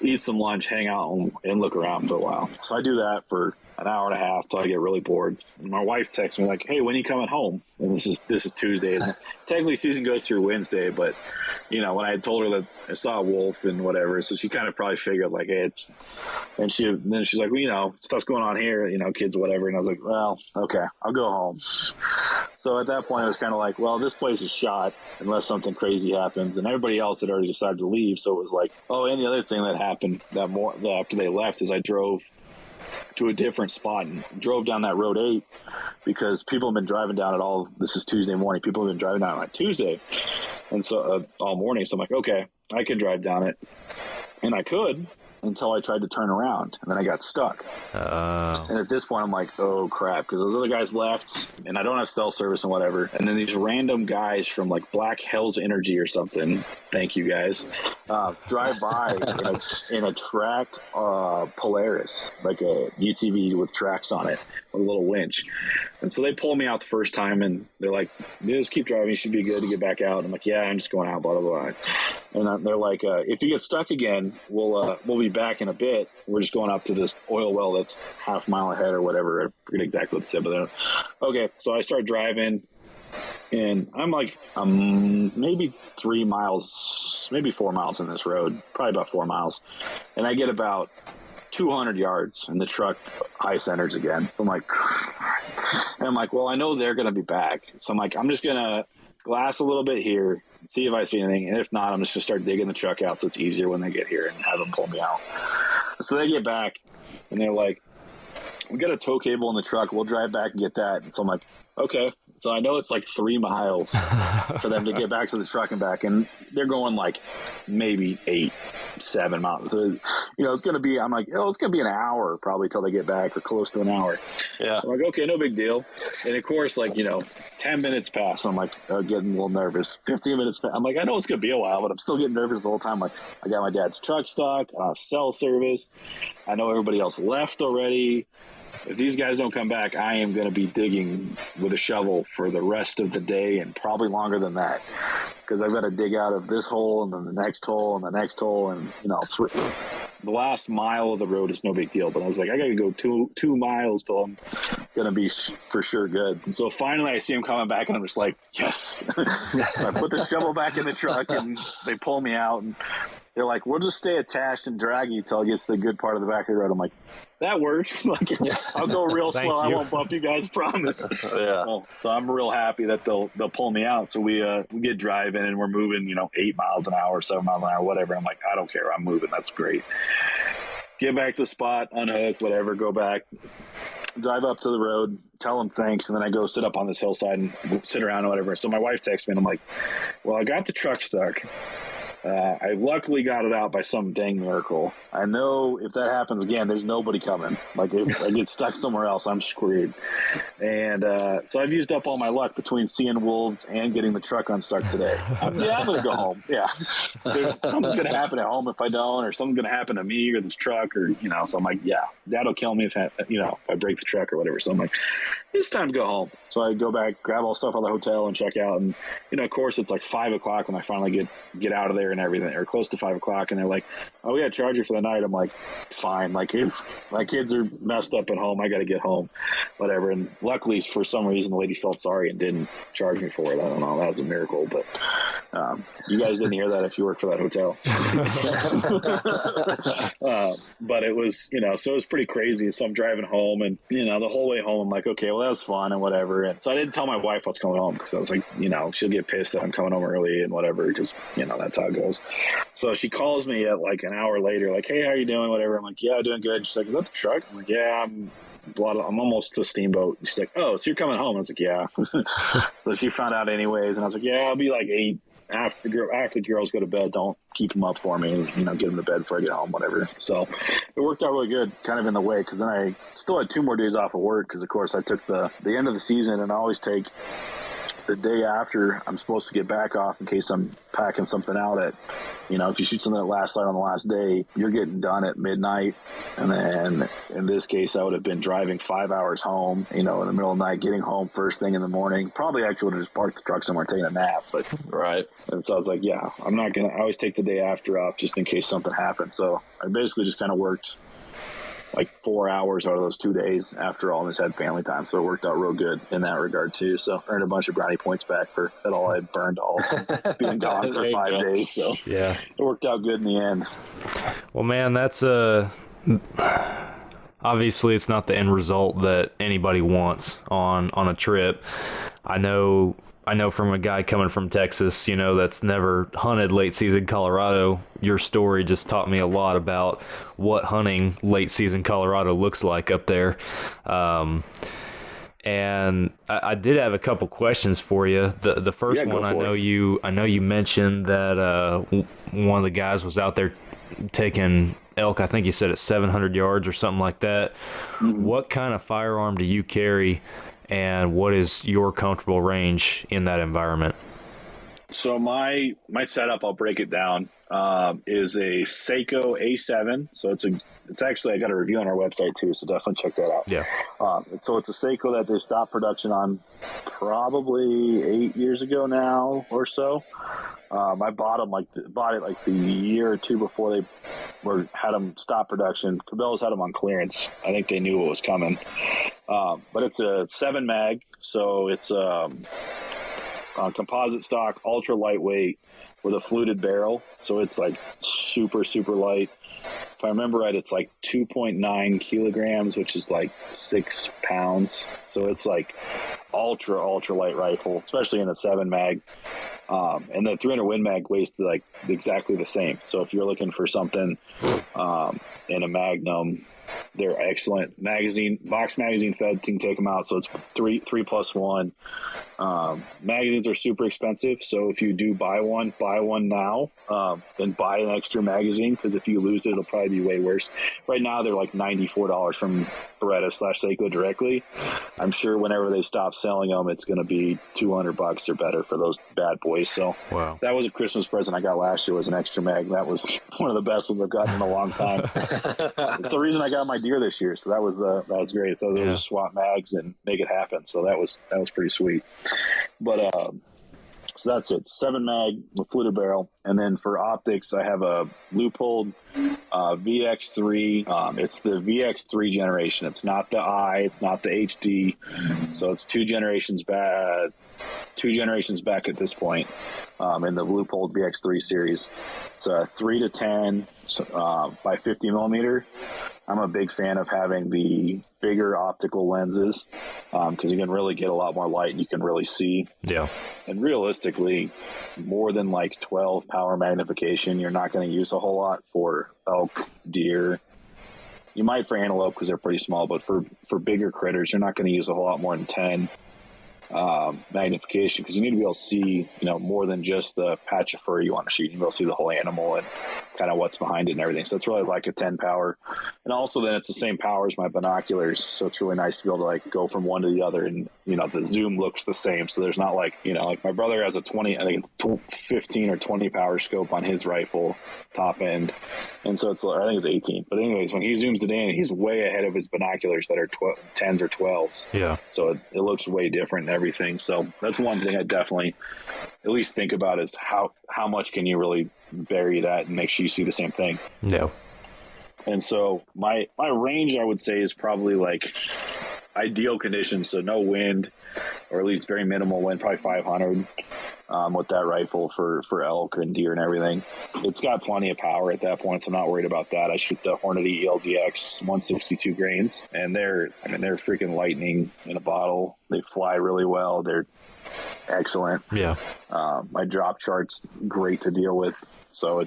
eat some lunch, hang out, and look around for a while. So I do that for an hour and a half till I get really bored. And my wife texts me like, hey, when are you coming home? And this is Tuesday. Technically season goes through Wednesday, but when I had told her that I saw a wolf and whatever, so she kind of probably figured like, hey, then she's like, well, stuff's going on here, kids, whatever. And I was like, well, okay, I'll go home. So at that point I was kind of like, well, this place is shot unless something crazy happens. And everybody else had already decided to leave. So it was like, oh, and the other thing that happened that after they left is I drove to a different spot and drove down that road 8 because people have been driving down it all. This is Tuesday morning. People have been driving down it on Tuesday. And so all morning. So I'm like, okay, I can drive down it. And I could until I tried to turn around and then I got stuck. And at this point I'm like, oh crap, because those other guys left and I don't have cell service and whatever. And then these random guys from like Black Hell's Energy or something, thank you guys, drive by in a tracked Polaris, like a UTV with tracks on it, with a little winch. And so they pull me out the first time and they're like, just keep driving, you should be good to get back out. I'm like, yeah, I'm just going out, blah, blah, blah. And they're like, if you get stuck again, we'll be back in a bit. We're just going up to this oil well that's half a mile ahead or whatever. I forget exactly what they said, but then, okay. So I start driving and I'm like, maybe 3 miles, maybe 4 miles in this road, probably about 4 miles. And I get about 200 yards and the truck high centers again. So I'm like, well, I know they're going to be back. So I'm like, I'm just going to glass a little bit here, see if I see anything. And if not, I'm just going to start digging the truck out so it's easier when they get here and have them pull me out. So they get back and they're like, we got a tow cable in the truck. We'll drive back and get that. And so I'm like, okay. So I know it's like 3 miles for them to get back to the truck and back. And they're going like maybe 8, 7 miles. So, it's going to be, I'm like, it's going to be an hour probably till they get back or close to an hour. Yeah. I'm like, okay, no big deal. And of course, 10 minutes pass. I'm like, getting a little nervous. 15 minutes pass. I'm like, I know it's going to be a while, but I'm still getting nervous the whole time. Like, I got my dad's truck stuck. I don't have cell service. I know everybody else left already. If these guys don't come back, I am going to be digging with a shovel for the rest of the day and probably longer than that because I've got to dig out of this hole and then the next hole and the next hole. And, the last mile of the road is no big deal. But I was like, I got to go two miles till I'm going to be for sure good. And so finally I see them coming back and I'm just like, yes. I put the shovel back in the truck and they pull me out and they're like, we'll just stay attached and drag you till it gets to the good part of the back of the road. I'm like, that works. I'll go real slow. I won't bump you guys, promise. Yeah. So I'm real happy that they'll pull me out. So we get driving and we're moving, 8 miles an hour, 7 miles an hour, whatever. I'm like, I don't care. I'm moving. That's great. Get back to the spot, unhook, whatever, go back, drive up to the road, tell them thanks, and then I go sit up on this hillside and sit around or whatever. So my wife texts me and I'm like, well, I got the truck stuck. I luckily got it out by some dang miracle. I know if that happens again, there's nobody coming. Like, if I get stuck somewhere else, I'm screwed. And so I've used up all my luck between seeing wolves and getting the truck unstuck today. I'm going to go home. Yeah. Something's going to happen at home if I don't, or something's going to happen to me or this truck, or, so I'm like, yeah, that'll kill me if I break the truck or whatever. So I'm like, it's time to go home. So I go back, grab all the stuff out of the hotel and check out. And, of course, it's like 5 o'clock when I finally get out of there and everything, or close to 5 o'clock. And they're like, oh, we got to charge you for the night. I'm like, fine. Like, if my kids are messed up at home, I got to get home, whatever. And luckily, for some reason, the lady felt sorry and didn't charge me for it. I don't know. That was a miracle. But you guys didn't hear that if you worked for that hotel. But it was, so it was pretty crazy. So I'm driving home, and, the whole way home, I'm like, okay, well, that was fun and whatever. And so I didn't tell my wife I was coming home, because I was like, she'll get pissed that I'm coming home early and whatever, because, that's how it goes. So she calls me at like an hour later, like, hey, how you doing? Whatever. I'm like, yeah, doing good. She's like, is that the truck? I'm like, yeah, I'm almost to Steamboat. She's like, oh, so you're coming home? I was like, yeah. So she found out anyways, and I was like, yeah, I'll be like 8 after the girls go to bed. Don't keep them up for me, get them to bed before I get home, whatever. So it worked out really good, kind of in the way, because then I still had 2 more days off of work, because of course I took the end of the season, and I always take the day after I'm supposed to get back off in case I'm packing something out at, if you shoot something at last light on the last day, you're getting done at midnight. And then in this case, I would have been driving 5 hours home, in the middle of the night, getting home first thing in the morning. Probably actually would have just parked the truck somewhere taking a nap. But right. And so I was like, yeah, I always take the day after off just in case something happens. So I basically just kind of worked like 4 hours out of those 2 days after all, and just had family time. So it worked out real good in that regard too. So earned a bunch of brownie points back for that all I had burned all being gone for 5 days. So yeah, it worked out good in the end. Well, man, that's obviously it's not the end result that anybody wants on a trip. I know from a guy coming from Texas, that's never hunted late season Colorado, your story just taught me a lot about what hunting late season Colorado looks like up there. And I did have a couple questions for you. The first one, I know you mentioned that one of the guys was out there taking elk, I think you said at 700 yards or something like that. Mm-hmm. What kind of firearm do you carry, and what is your comfortable range in that environment? So my setup, I'll break it down, is a Seiko A7. So it's actually, I got a review on our website too, so definitely check that out. Yeah. So it's a Seiko that they stopped production on probably 8 years ago now or so. I bought it like the year or two before they had them stop production. Cabela's had them on clearance. I think they knew what was coming. But it's a 7 mag, so it's composite stock, ultra lightweight with a fluted barrel. So it's like super, super light. If I remember right, it's like 2.9 kilograms, which is like 6 pounds. So it's like ultra, ultra light rifle, especially in a 7 mag. And the 300 Win Mag weighs like exactly the same. So if you're looking for something in a Magnum, they're excellent. Box magazine fed, you can take them out. So it's 3+1. Magazines are super expensive. So if you do buy one now, then buy an extra magazine, because if you lose it, it'll probably be way worse. Right now, they're like $94 from Beretta/Seiko directly. I'm sure whenever they stop selling them, it's going to be $200 or better for those bad boys. So wow. That was a Christmas present I got last year, was an extra mag. That was one of the best ones I've gotten in a long time. It's the reason I got my deer this year. So that was great. So they just swap mags and make it happen. So that was pretty sweet. But so that's it. 7 mag with fluted barrel. And then for optics, I have a Leupold VX3. It's the VX3 generation. It's not the I. It's not the HD. So it's 2 generations back. 2 generations back at this point in the Leupold VX3 series. It's a 3-10 by 50 millimeter. I'm a big fan of having the bigger optical lenses because you can really get a lot more light and you can really see. Yeah. And realistically, more than like 12 power magnification, you're not going to use a whole lot for elk, deer. You might for antelope because they're pretty small, but for bigger critters, you're not going to use a whole lot more than 10. magnification, because you need to be able to see, more than just the patch of fur you want to shoot. You need to be able to see the whole animal and kind of what's behind it and everything. So it's really like a 10 power. And also then it's the same power as my binoculars. So it's really nice to be able to like go from one to the other, and, the zoom looks the same. So there's not like, like my brother has a 20, I think it's 15 or 20 power scope on his rifle top end. And so I think it's 18. But anyways, when he zooms it in, he's way ahead of his binoculars that are 10s or 12s. Yeah. So it looks way different and everything. So that's one thing I definitely at least think about, is how much can you really vary that and make sure you see the same thing. Yeah. And so my range, I would say, is probably like ideal conditions. So no wind, or at least very minimal wind, probably 500 with that rifle for elk and deer and everything. It's got plenty of power at that point, so I'm not worried about that. I shoot the Hornady ELDX 162 grains, and they're freaking lightning in a bottle. They fly really well. They're excellent. Yeah. My drop chart's great to deal with. So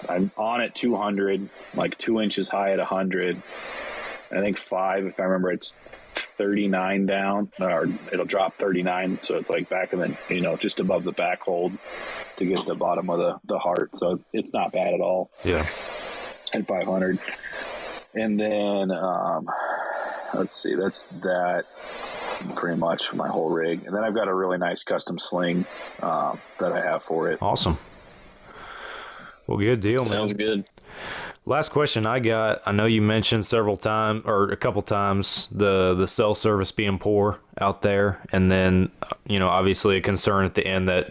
I'm on at 200, like 2 inches high at 100. I think 5, if I remember, it's 39 down, or it'll drop 39. So it's like back in the, just above the back hold to get the bottom of the heart. So it's not bad at all. Yeah. At 500. And then, let's see, that's that pretty much my whole rig. And then I've got a really nice custom sling that I have for it. Awesome. Well, good deal, man. Sounds good. Last question I got. I know you mentioned a couple times the cell service being poor out there, and then obviously a concern at the end that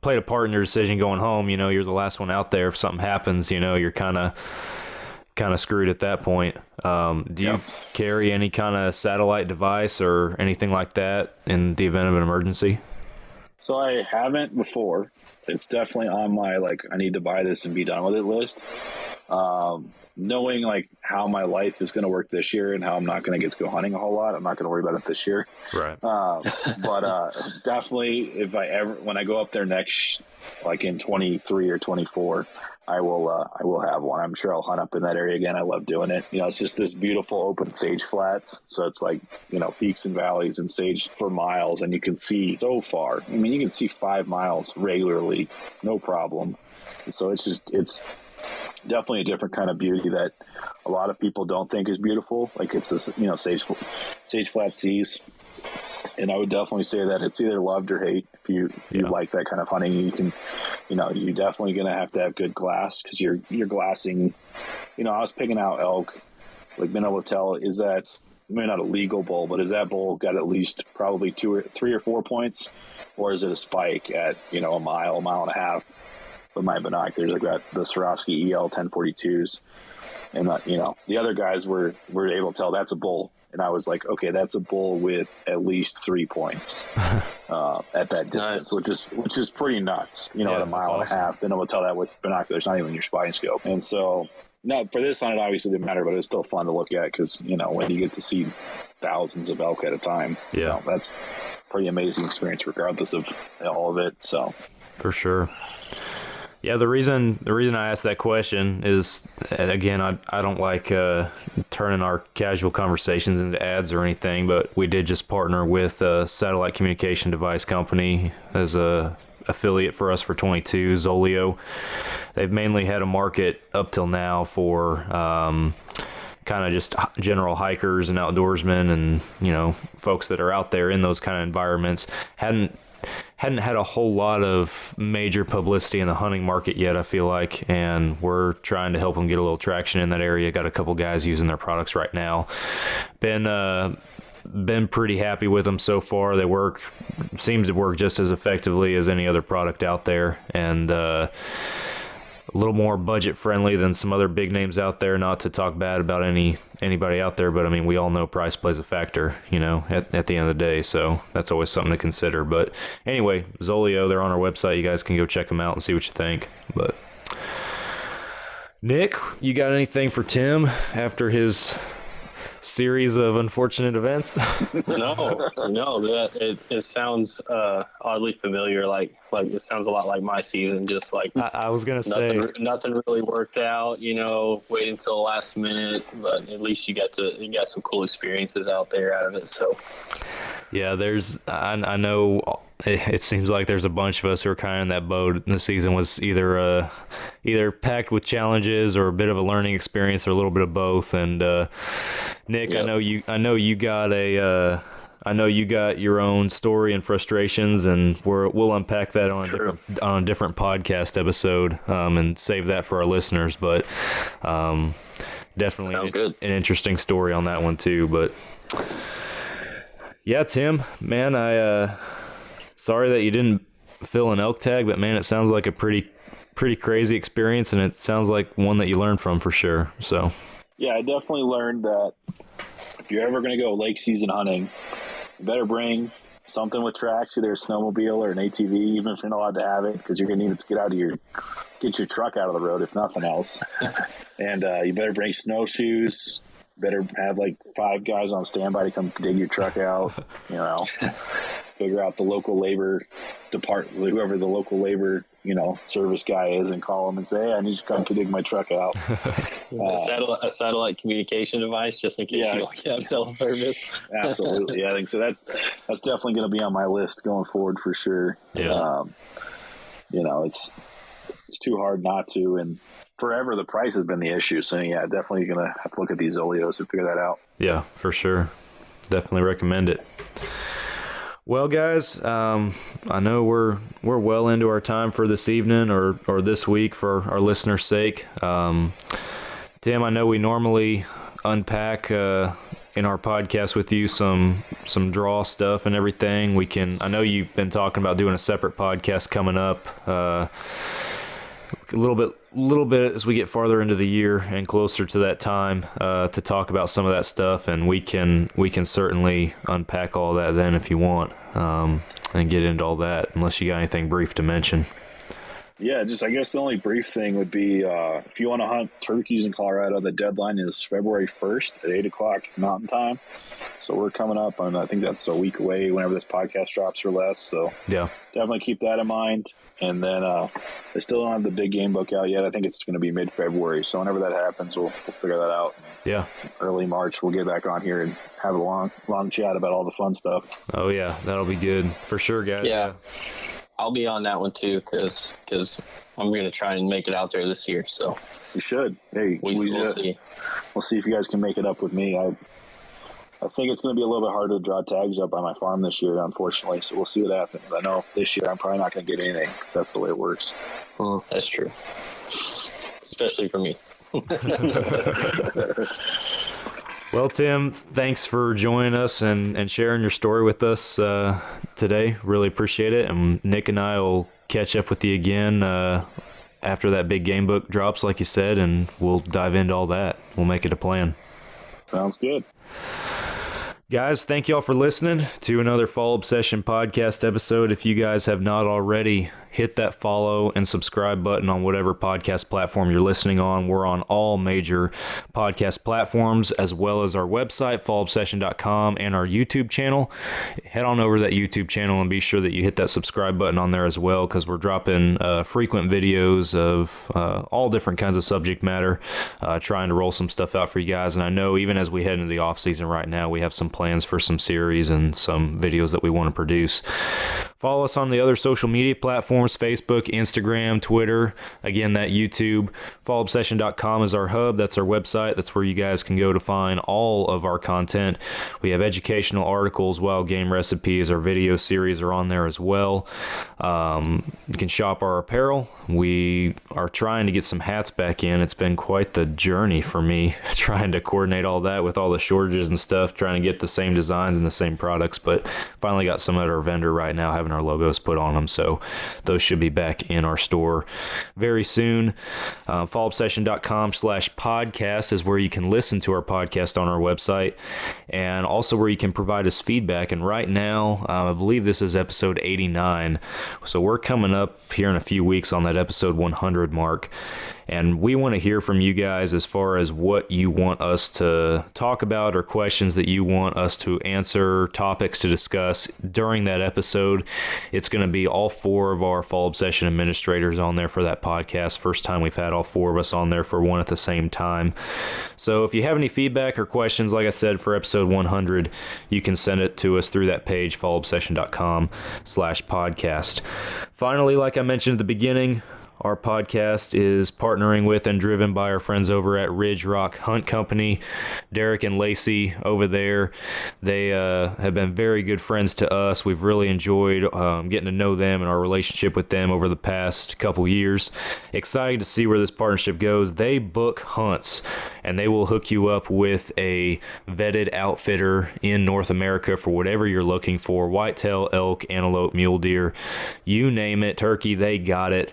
played a part in your decision going home. You're the last one out there. If something happens, you're kind of screwed at that point. Do you carry any kind of satellite device or anything like that in the event of an emergency? So I haven't before. It's definitely on my, I need to buy this and be done with it list. Knowing how my life is going to work this year and how I'm not going to get to go hunting a whole lot, I'm not going to worry about it this year. Right. But definitely, when I go up there next, in 23 or 24, I will have one. I'm sure I'll hunt up in that area again. I love doing it. It's just this beautiful open sage flats. So it's peaks and valleys and sage for miles, and you can see so far. I mean, you can see 5 miles regularly, no problem. So it's definitely a different kind of beauty that a lot of people don't think is beautiful. It's this, sage flat seas. And I would definitely say that it's either loved or hate. If you like that kind of hunting, you can, you're definitely going to have good glass, because you're glassing. I was picking out elk, being able to tell, is that maybe not a legal bull, but is that bull got at least probably 3 or 4 points, or is it a spike at, a mile and a half? With my binoculars, I've got the Swarovski EL 1042s, and the other guys were able to tell that's a bull. And I was like, okay, that's a bull with at least 3 points at that distance, Nice. which is pretty nuts. At a mile and a half, then I will tell that with binoculars, not even your spotting scope. And so, no, for this hunt, it obviously didn't matter, but it was still fun to look at, because when you get to see thousands of elk at a time, that's pretty amazing experience, regardless of all of it. So, for sure. Yeah, the reason I asked that question is, again, I don't like turning our casual conversations into ads or anything, but we did just partner with a satellite communication device company as a affiliate for us for 22, Zoleo. They've mainly had a market up till now for kind of just general hikers and outdoorsmen, and folks that are out there in those kind of environments. Hadn't had a whole lot of major publicity in the hunting market yet, I feel like, and we're trying to help them get a little traction in that area. Got a couple guys using their products right now. Been pretty happy with them so far. Seems to work just as effectively as any other product out there, and a little more budget friendly than some other big names out there. Not to talk bad about anybody out there, but I mean, we all know price plays a factor, at the end of the day. So that's always something to consider. But anyway, Zoleo, they're on our website. You guys can go check them out and see what you think. But Nick, you got anything for Tim after his series of unfortunate events? No, that it sounds oddly familiar. Like it sounds a lot like my season. Just like I was gonna say, nothing really worked out. Wait until the last minute, but at least you got some cool experiences out of it. So Yeah, I know it seems like there's a bunch of us who are kind of in that boat. The season was either packed with challenges or a bit of a learning experience, or a little bit of both. And Nick, Yep. I know you got your own story and frustrations, and we'll unpack that on a different podcast episode, and save that for our listeners. But definitely Sounds good. an interesting story on that one too. But yeah, Tim, man, sorry that you didn't fill an elk tag, but man, it sounds like a pretty crazy experience, and it sounds like one that you learned from for sure. So Yeah, I definitely learned that if you're ever going to go lake season hunting, you better bring something with tracks, either a snowmobile or an ATV, even if you're not allowed to have it, because you're going to need it to get your truck out of the road, if nothing else. And you better bring snowshoes. Better have like 5 guys on standby to come dig your truck out. Figure out the local labor department, whoever the local labor service guy is, and call them and say, hey, I need you to come to dig my truck out. A satellite communication device, just in case you don't have cell service. Absolutely. I think so. That's definitely going to be on my list going forward for sure. Yeah. It's too hard not to, and forever the price has been the issue. So yeah, definitely going to have to look at these Oleos and figure that out. Yeah, for sure. Definitely recommend it. Well, guys, I know we're well into our time for this evening or this week for our listeners' sake. Tim, I know we normally unpack in our podcast with you some draw stuff and everything. I know you've been talking about doing a separate podcast coming up. A little bit as we get farther into the year and closer to that time, to talk about some of that stuff, and we can certainly unpack all that then if you want, and get into all that, unless you got anything brief to mention. Yeah, I guess the only brief thing would be, if you want to hunt turkeys in Colorado, the deadline is February 1st at 8 o'clock Mountain Time. So we're coming up on, I think that's a week away whenever this podcast drops or less. So yeah, definitely keep that in mind. And then I still don't have the big game book out yet. I think it's going to be mid-February. So whenever that happens, we'll figure that out. Yeah. Early March, we'll get back on here and have a long chat about all the fun stuff. Oh, yeah, that'll be good. For sure, guys. Yeah. I'll be on that one too, because I'm going to try and make it out there this year. So you should. Hey, we'll see. We'll see if you guys can make it up with me. I think it's going to be a little bit harder to draw tags up by my farm this year, unfortunately. So we'll see what happens. I know this year I'm probably not going to get anything, because that's the way it works. That's true, especially for me. Well, Tim, thanks for joining us and sharing your story with us today. Really appreciate it. And Nick and I will catch up with you again after that big game book drops, like you said, and we'll dive into all that. We'll make it a plan. Sounds good. Guys, thank y'all for listening to another Fall Obsession podcast episode. If you guys have not already, hit that follow and subscribe button on whatever podcast platform you're listening on. We're on all major podcast platforms, as well as our website, fallobsession.com, and our YouTube channel. Head on over to that YouTube channel and be sure that you hit that subscribe button on there as well, because we're dropping frequent videos of all different kinds of subject matter, trying to roll some stuff out for you guys. And I know even as we head into the off season right now, we have some plans for some series and some videos that we want to produce. Follow us on the other social media platforms, Facebook, Instagram, Twitter. Again, that YouTube. Fallobsession.com is our hub. That's our website. That's where you guys can go to find all of our content. We have educational articles, wild game recipes, our video series are on there as well. You can shop our apparel. We are trying to get some hats back in. It's been quite the journey for me trying to coordinate all that with all the shortages and stuff, trying to get the same designs and the same products, but finally got some at our vendor right now, having our logos put on them. So those should be back in our store very soon. fallobsession.com/podcast is where you can listen to our podcast on our website, and also where you can provide us feedback. And right now, I believe this is episode 89. So we're coming up here in a few weeks on that episode 100 mark. And we want to hear from you guys as far as what you want us to talk about or questions that you want us to answer, topics to discuss during that episode. It's going to be all 4 of our Fall Obsession administrators on there for that podcast. First time we've had all 4 of us on there for one at the same time. So if you have any feedback or questions, like I said, for episode 100, you can send it to us through that page, fallobsession.com/podcast. Finally, like I mentioned at the beginning, our podcast is partnering with and driven by our friends over at Ridge Rock Hunt Company. Derek and Lacey over there, they have been very good friends to us. We've really enjoyed getting to know them and our relationship with them over the past couple years. Excited to see where this partnership goes. They book hunts, and they will hook you up with a vetted outfitter in North America for whatever you're looking for. Whitetail, elk, antelope, mule deer, you name it, turkey, they got it.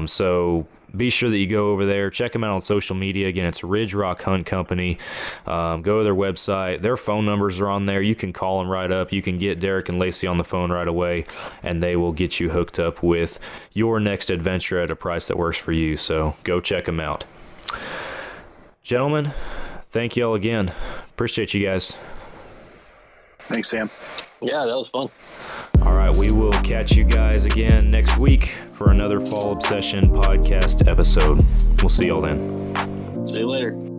So be sure that you go over there, check them out on social media. Again, it's Ridge Rock Hunt Company. Go to their website. Their phone numbers are on there. You can call them right up. You can get Derek and Lacey on the phone right away, and they will get you hooked up with your next adventure at a price that works for you. So go check them out. Gentlemen, thank you all again. Appreciate you guys. Thanks, Sam. Yeah, that was fun. All right, we will catch you guys again next week for another Fall Obsession podcast episode. We'll see y'all then. See you later.